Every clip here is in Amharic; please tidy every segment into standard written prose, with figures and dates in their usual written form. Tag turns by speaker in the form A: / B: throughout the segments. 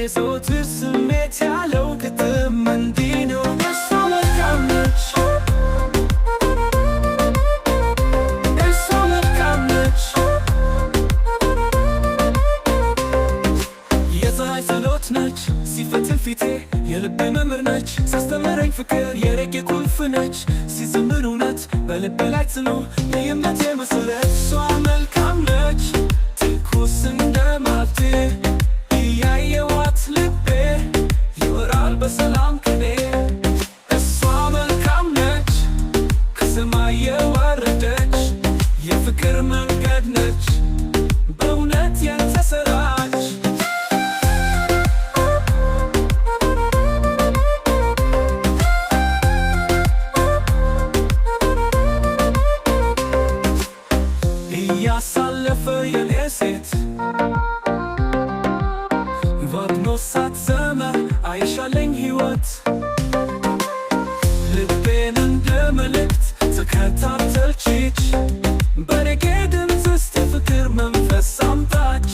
A: የዘወትር ስሜት ያለው ግጥም እንዲህ ነው። እሷ መልካም ነች፣ እሷ መልካም ነች። የፀሐይ ጸሎት ነች ሲፈትን ፊቴ፣ የልቤ መምህር ነች ሳስተምረኝ ፍቅር። የሬጌ ቁልፍ ነች ሲዘምር እውነት በልቤ ላይ ጥሎ የእምነቴ መሠረት። እሷ መልካም ነች ትኩስ እንደ ማዕድ እያየዋት ልቤ ይወራል በሰላም ቅኔ። እሷ መልካም ነች ከሰማይ የወረደች የፍቅር መንገድ ነች በእውነት የተሰራች። እያሳለፈ የኔ ሴት ባትኖሳት ዘመን አይሻለኝ ሕይወት። ልቤን እንደ መልእክት ተከታተልችች በሬጌ ድምፅ ውስጥ የፍቅር መንፈስ አምጣች።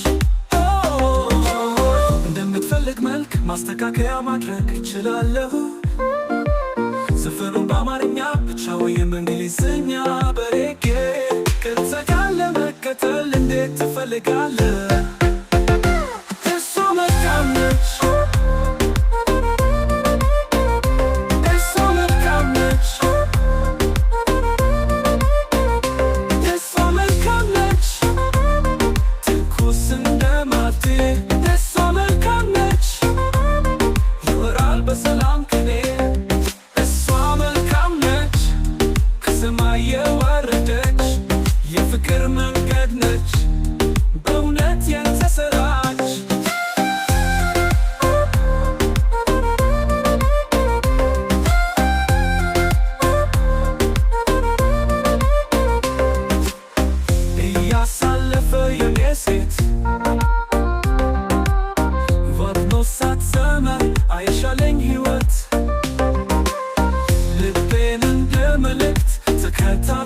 A: እንደምትፈልግ መልክ ማስተካከያ ማድረግ እችላለሁ። ዘፈኑን በአማርኛ ብቻ ወይም እንግሊዝኛ በሬጌ ቅርጸ ቃል ለመከተል እንዴት ትፈልጋለህ? እሷ መልካም ነች፣ እሷ መልካም ነች፣ እሷ መልካም ነች ትኩስ እንደ ማዕድ። እሷ መልካም ነች ይወራል በሰላም ቅኔ። እሷ መልካም ነች ከሰማይ የወረደች የፍቅር መንገድ ነች